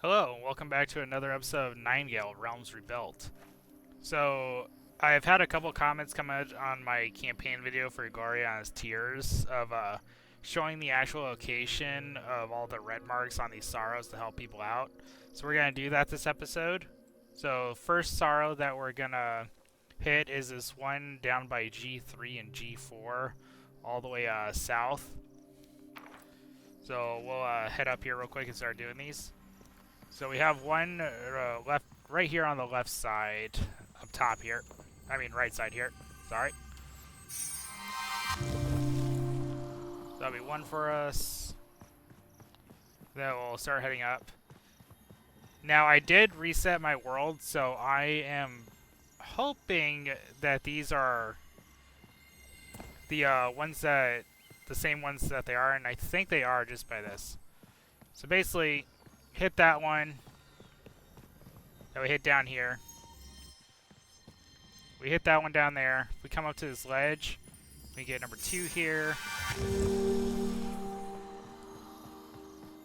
Hello, and welcome back to another episode of Nightingale, Realms Rebuilt. So, I've had a couple comments come out on my campaign video for Gloriana's Tears of showing the actual location of all the red marks on these sorrows to help people out. So we're going to do that this episode. So, first sorrow that we're going to hit is this one down by G3 and G4, all the way south. So we'll head up here real quick and start doing these. So we have one left, right here on the left side, up top here. I mean right side here. Sorry. So that'll be one for us. Then we'll start heading up. Now I did reset my world, so I am hoping that these are the the same ones that they are, and I think they are just by this. So basically, hit that one. That we hit down here. We hit that one down there. If we come up to this ledge, we get number 2 here.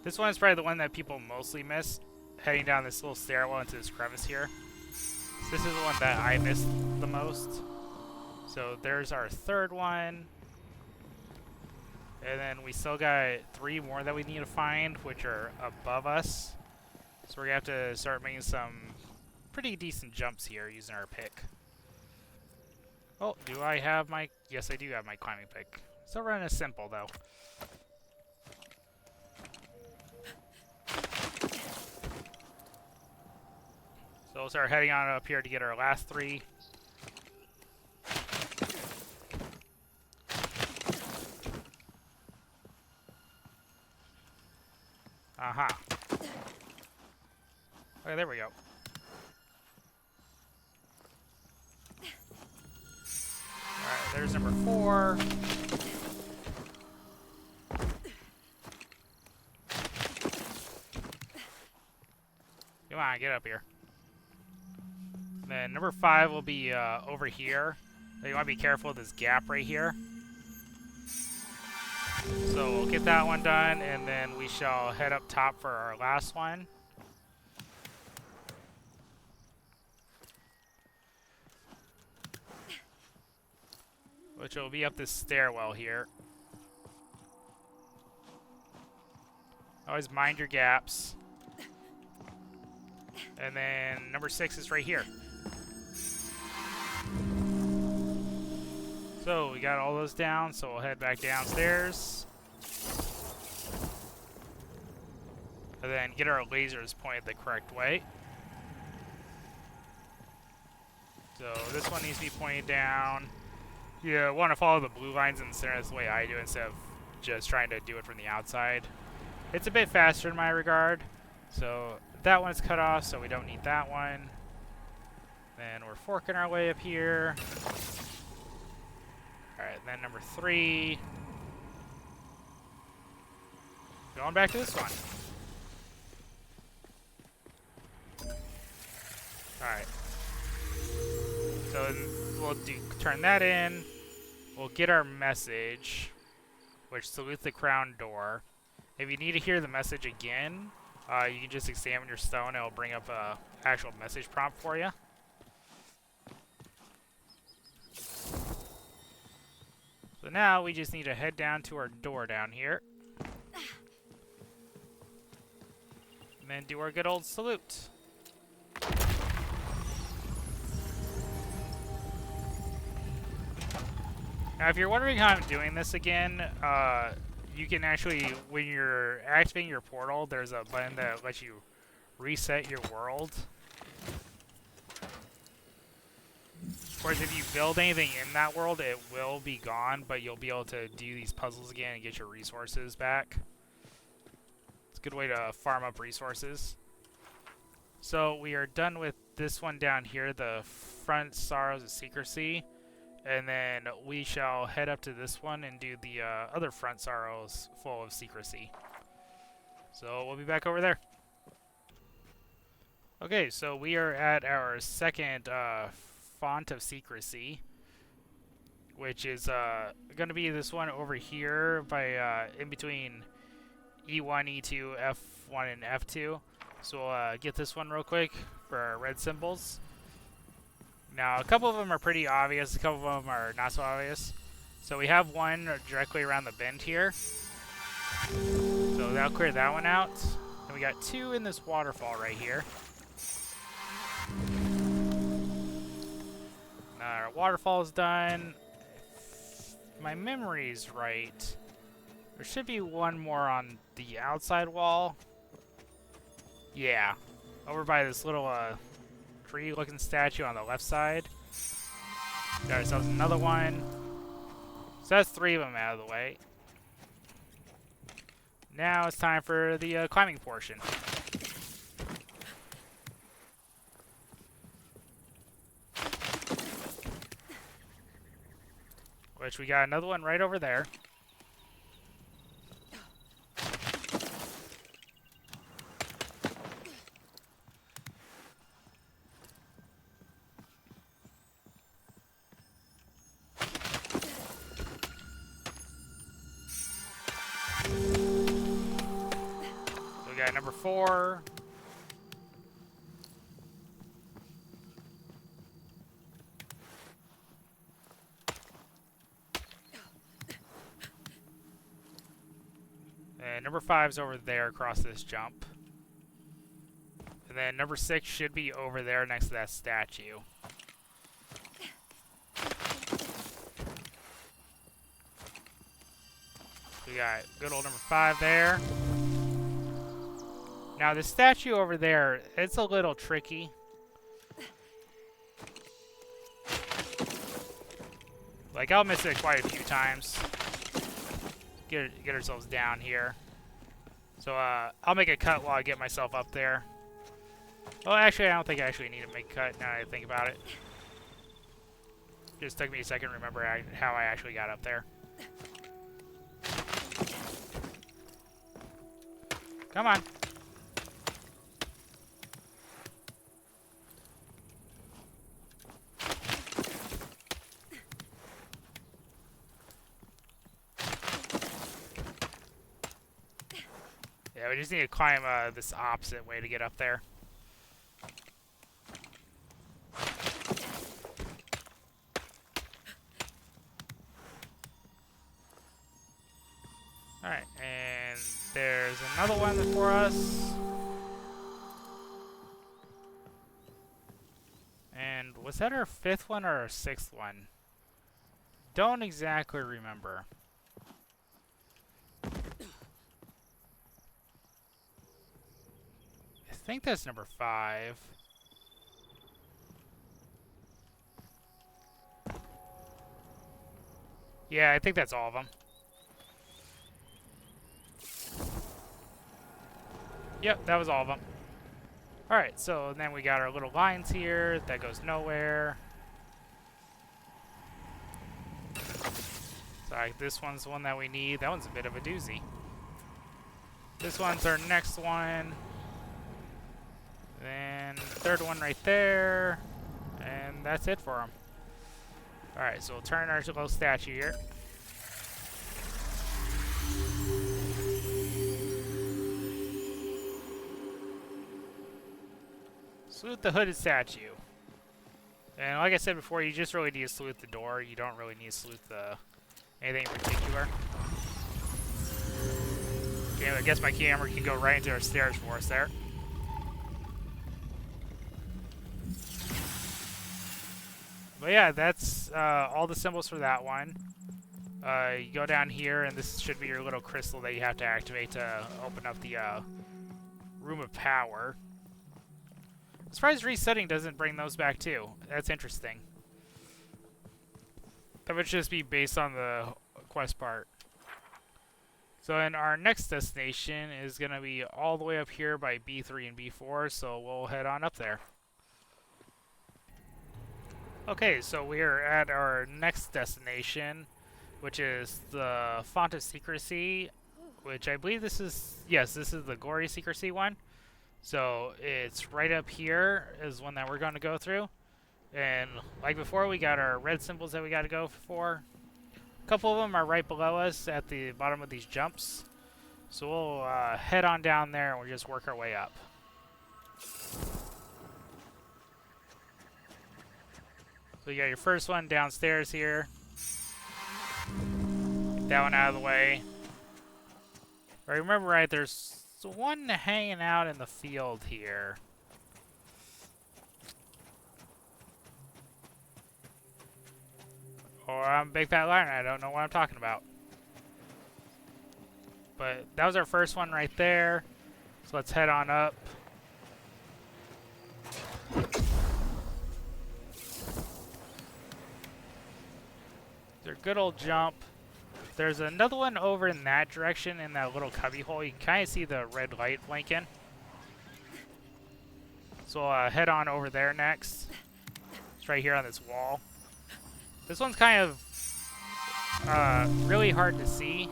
This one is probably the one that people mostly miss, heading down this little stairwell into this crevice here. So this is the one that I missed the most. So there's our third one. And then we still got 3 more that we need to find, which are above us. So we're going to have to start making some pretty decent jumps here using our pick. Oh, do I have my... Yes, I do have my climbing pick. Still running simple, though. So we'll start heading on up here to get our last 3. Aha. Okay, there we go. Alright, there's number 4. Come on, get up here. And then number 5 will be over here. So you want to be careful of this gap right here. So we'll get that one done, and then we shall head up top for our last one. Which will be up this stairwell here. Always mind your gaps. And then number 6 is right here. So we got all those down, so we'll head back downstairs. And then get our lasers pointed the correct way. So this one needs to be pointed down. You want to follow the blue lines in the center. That's the way I do it, instead of just trying to do it from the outside. It's a bit faster in my regard. So that one's cut off, so we don't need that one. Then we're forking our way up here. Alright, then number 3. Going back to this one. Alright. So we'll turn that in. We'll get our message, which salutes the crown door. If you need to hear the message again, you can just examine your stone and it'll bring up a actual message prompt for you. So now we just need to head down to our door down here. And then do our good old salute. Now, if you're wondering how I'm doing this again, you can actually, when you're activating your portal, there's a button that lets you reset your world. Of course, if you build anything in that world, it will be gone, but you'll be able to do these puzzles again and get your resources back. It's a good way to farm up resources. So we are done with this one down here, the front sorrows of secrecy. And then we shall head up to this one and do the other front sorrows full of secrecy. So we'll be back over there. Okay, so we are at our second font of secrecy, which is going to be this one over here by in between E1, E2, F1, and F2. So we'll get this one real quick for our red symbols. Now, a couple of them are pretty obvious, a couple of them are not so obvious. So we have one directly around the bend here. So that'll clear that one out. And we got two in this waterfall right here. Now our waterfall is done. If my memory's right, there should be one more on the outside wall. Yeah, over by this little tree-looking statue on the left side. Got ourselves another one. So that's three of them out of the way. Now it's time for the climbing portion. Which we got another one right over there. Number 4. And number 5's over there across this jump. And then number 6 should be over there next to that statue. We got good old number 5 there. Now, the statue over there, it's a little tricky. Like, I'll miss it quite a few times. Get ourselves down here. So, I'll make a cut while I get myself up there. Well, actually, I don't think I actually need to make a cut now that I think about it. Just took me a second to remember how I actually got up there. Come on. Yeah, we just need to climb this opposite way to get up there. Alright, and there's another one for us. And was that our 5th one or our 6th one? Don't exactly remember. I think that's number 5. Yeah, I think that's all of them. Yep, that was all of them. Alright, so then we got our little lines here. That goes nowhere. So this one's the one that we need. That one's a bit of a doozy. This one's our next one. Then third one right there. And that's it for them. Alright, so we'll turn our little statue here. Salute the hooded statue. And like I said before, you just really need to salute the door. You don't really need to salute anything in particular. Okay, I guess my camera can go right into our stairs for us there. But yeah, that's all the symbols for that one. You go down here, and this should be your little crystal that you have to activate to open up the Room of Power. I'm surprised resetting doesn't bring those back too. That's interesting. That would just be based on the quest part. So then our next destination is going to be all the way up here by B3 and B4, so we'll head on up there. Okay, so we're at our next destination, which is the Font of Secrecy, which I believe this is, yes, this is the Glory Secrecy one. So it's right up here is one that we're going to go through. And like before, we got our red symbols that we got to go for. A couple of them are right below us at the bottom of these jumps. So we'll head on down there and we'll just work our way up. So you got your first one downstairs here. Get that one out of the way. If I remember right, there's one hanging out in the field here. Or I'm a big fat liar and I don't know what I'm talking about. But that was our first one right there. So let's head on up. There's a good old jump. There's another one over in that direction in that little cubby hole. You can kind of see the red light blinking. So we'll head on over there next. It's right here on this wall. This one's kind of really hard to see.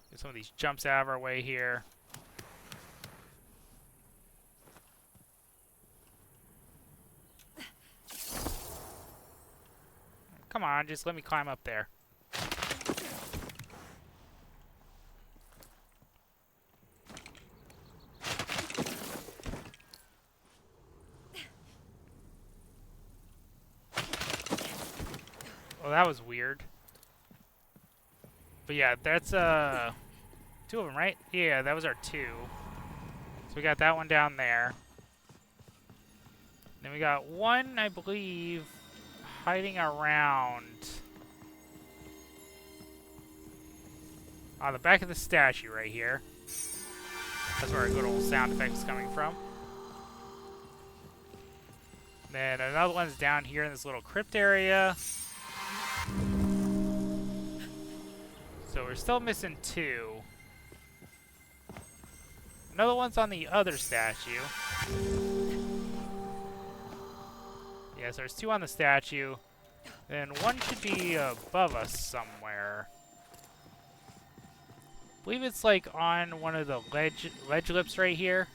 Get some of these jumps out of our way here. Come on, just let me climb up there. Well, that was weird. But yeah, that's two of them, right? Yeah, that was our two. So we got that one down there. Then we got one, I believe, hiding around on the back of the statue right here. That's where our good old sound effect is coming from. Then another one's down here in this little crypt area. So we're still missing two. Another one's on the other statue. Yes, there's two on the statue. Then one should be above us somewhere. I believe it's like on one of the ledge lips right here.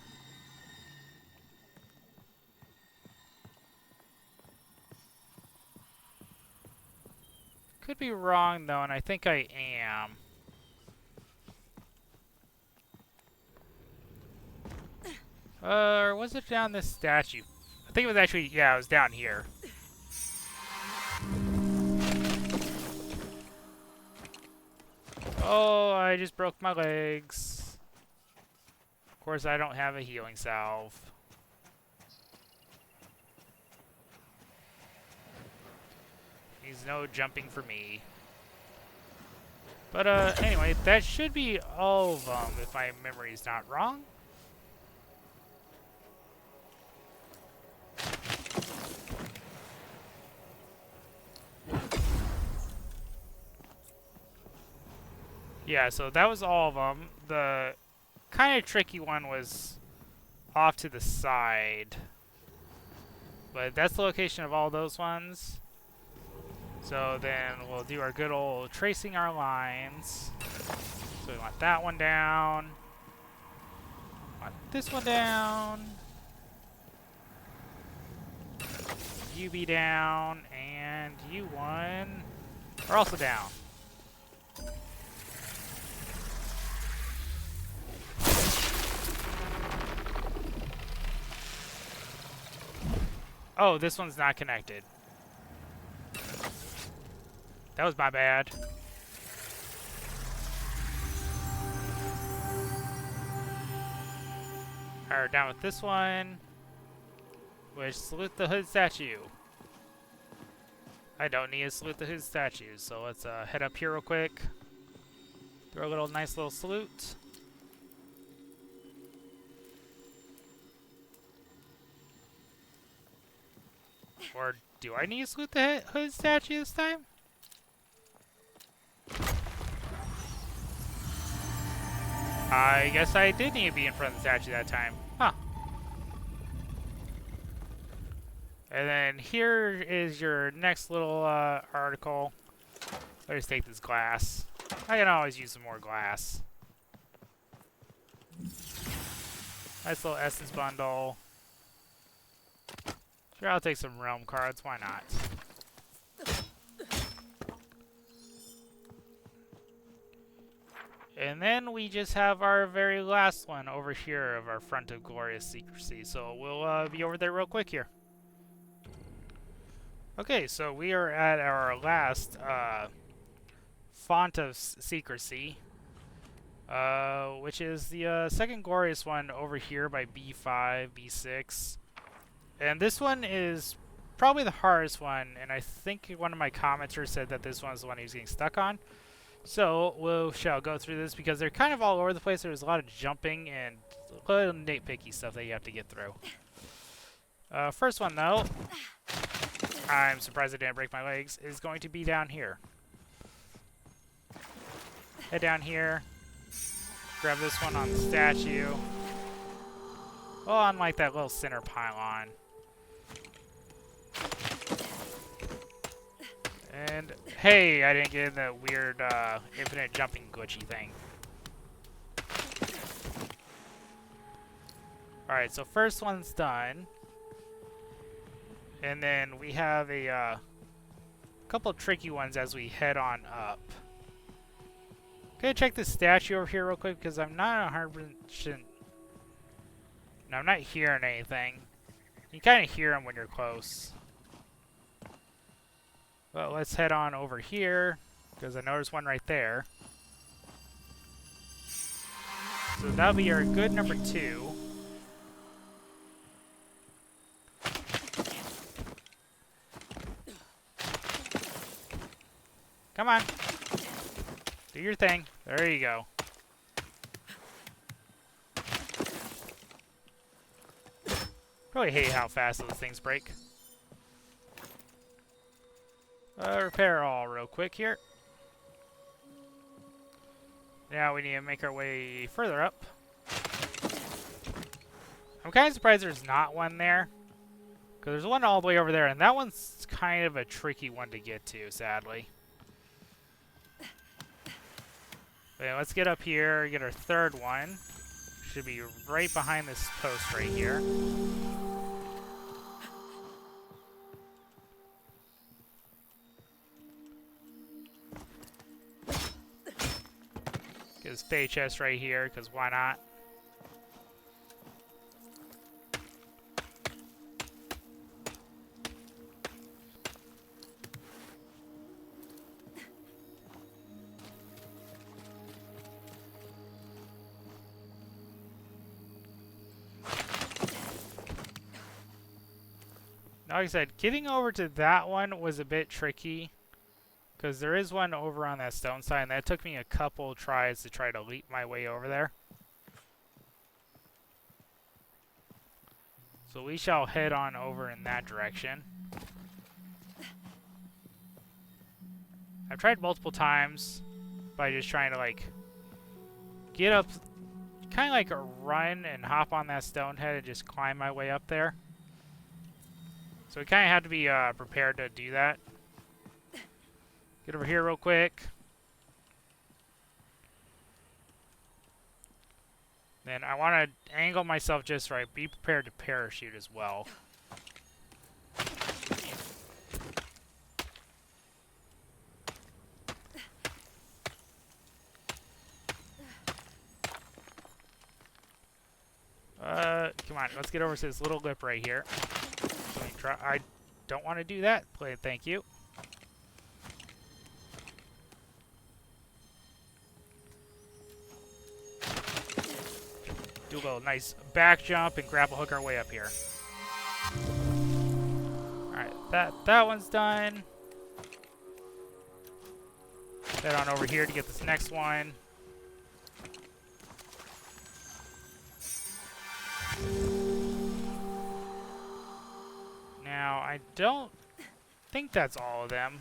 Could be wrong though, and I think I am. Or was it down this statue? I think it was actually, yeah, it was down here. Oh, I just broke my legs. Of course, I don't have a healing salve. He's no jumping for me. But, anyway, that should be all of them, if my memory is not wrong. Yeah, so that was all of them. The kind of tricky one was off to the side. But that's the location of all those ones. So then we'll do our good old tracing our lines. So we want that one down. Want this one down. You be down. And you one are also down. Oh, this one's not connected. That was my bad. Alright, down with this one. Which, salute the hood statue. I don't need to salute the hood statues, so let's head up here real quick. Throw a little nice little salute. Or do I need to salute the hood statue this time? I guess I did need to be in front of the statue that time. Huh. And then here is your next little article. Let's take this glass. I can always use some more glass. Nice little essence bundle. Sure, I'll take some realm cards. Why not? And then we just have our very last one over here of our front of glorious secrecy. So we'll be over there real quick here. Okay, so we are at our last font of secrecy, which is the second glorious one over here by B5, B6. And this one is probably the hardest one, and I think one of my commenters said that this one is the one he was getting stuck on. So we shall go through this because they're kind of all over the place. There's a lot of jumping and little nitpicky stuff that you have to get through. First one, though, I'm surprised I didn't break my legs, is going to be down here. Head down here, grab this one on the statue. Well, on like that little center pylon. And hey, I didn't get in the weird infinite jumping glitchy thing. Alright, so first one's done. And then we have a couple tricky ones as we head on up. Okay, check this statue over here real quick because I'm not 100%. No, I'm not hearing anything. You kind of hear them when you're close. Well, let's head on over here because I know there's one right there. So that'll be our good number 2. Come on. Do your thing. There you go. Really hate how fast those things break. Repair all real quick here. Now we need to make our way further up. I'm kind of surprised there's not one there. Because there's one all the way over there, and that one's kind of a tricky one to get to, sadly. Okay, let's get up here, get our third one. Should be right behind this post right here. Get this fey chest right here, because why not? Like I said, getting over to that one was a bit tricky. Because there is one over on that stone side, and that took me a couple tries to try to leap my way over there. So we shall head on over in that direction. I've tried multiple times by just trying to, like, get up, kind of like a run and hop on that stone head and just climb my way up there. So we kind of have to be prepared to do that. Get over here real quick. Then I want to angle myself just right. Be prepared to parachute as well. Come on, let's get over to this little lip right here. I don't want to do that. Thank you. Do a little nice back jump and grapple hook our way up here. Alright, that one's done. Head on over here to get this next one. Now, I don't think that's all of them.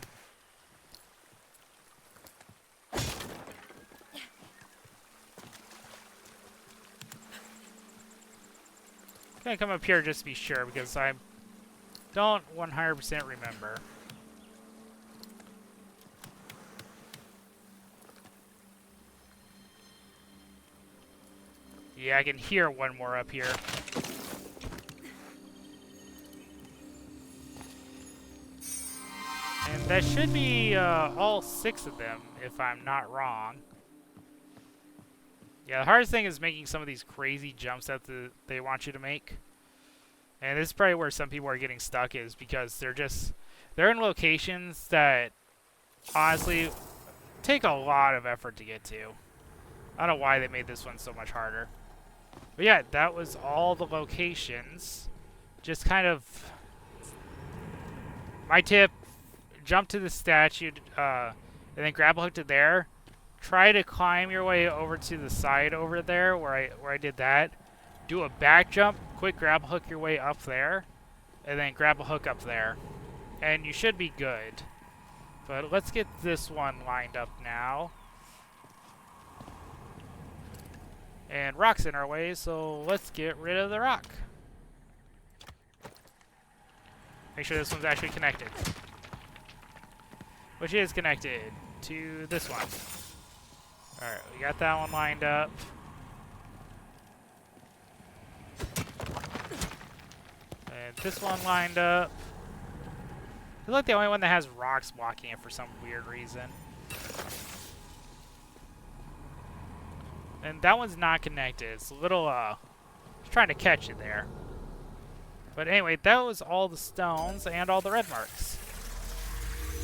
I'm gonna come up here just to be sure because I don't 100% remember. Yeah, I can hear one more up here. And that should be all 6 of them, if I'm not wrong. Yeah, the hardest thing is making some of these crazy jumps that they want you to make. And this is probably where some people are getting stuck, is because they're in locations that honestly take a lot of effort to get to. I don't know why they made this one so much harder. But yeah, that was all the locations. Just kind of my tip, jump to the statue, and then grab a hook to there. Try to climb your way over to the side over there where I did that. Do a back jump, quick grab a hook your way up there, and then grab a hook up there. And you should be good. But let's get this one lined up now. And rock's in our way, so let's get rid of the rock. Make sure this one's actually connected. Which is connected to this one. Alright, we got that one lined up. And this one lined up. I like the only one that has rocks blocking it for some weird reason. And that one's not connected. It's a little, it's trying to catch you there. But anyway, that was all the stones and all the red marks.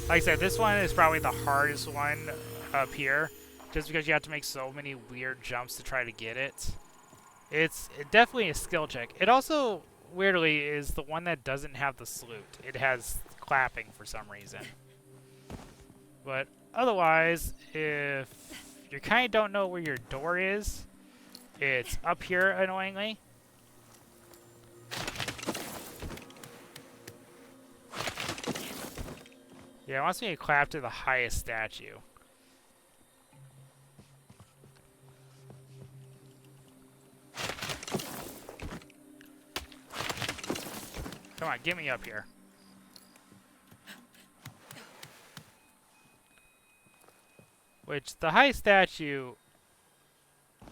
Like I said, this one is probably the hardest one up here, just because you have to make so many weird jumps to try to get it. It's definitely a skill check. It also, weirdly, is the one that doesn't have the salute. It has clapping for some reason. But otherwise, if you kind of don't know where your door is, it's up here, annoyingly. Yeah, it wants me to clap to the highest statue. Come on, get me up here. Which, the highest statue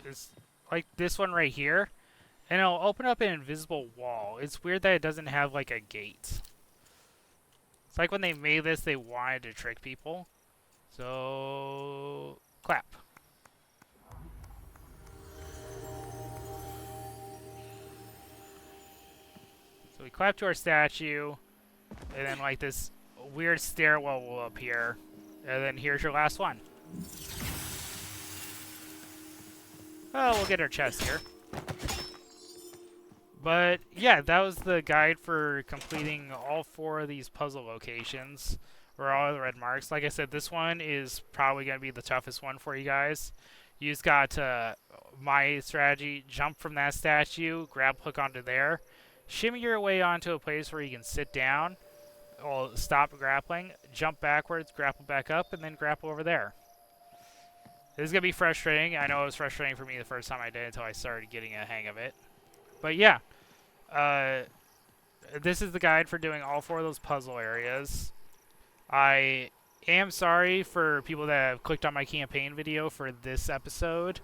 is like this one right here. And it'll open up an invisible wall. It's weird that it doesn't have like a gate. It's like when they made this, they wanted to trick people. So, clap. So we clap to our statue, and then like this weird stairwell will appear, and then here's your last one. Well, we'll get our chest here. But yeah, that was the guide for completing all 4 of these puzzle locations, or all the red marks. Like I said, this one is probably going to be the toughest one for you guys. You just got to, my strategy, jump from that statue, grab hook onto there, shimmy your way onto a place where you can sit down, or stop grappling, jump backwards, grapple back up, and then grapple over there. This is going to be frustrating. I know it was frustrating for me the first time I did it until I started getting a hang of it. But yeah, this is the guide for doing all 4 of those puzzle areas. I am sorry for people that have clicked on my campaign video for this episode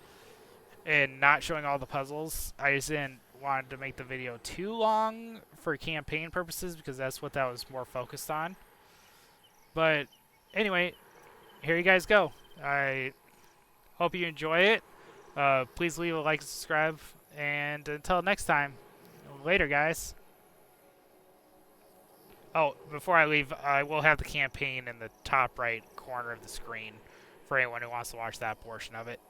and not showing all the puzzles. I just didn't want to make the video too long for campaign purposes because that's what that was more focused on. But anyway, here you guys go. I hope you enjoy it. Please leave a like and subscribe. And until next time, later, guys. Oh, before I leave, I will have the campaign in the top right corner of the screen for anyone who wants to watch that portion of it.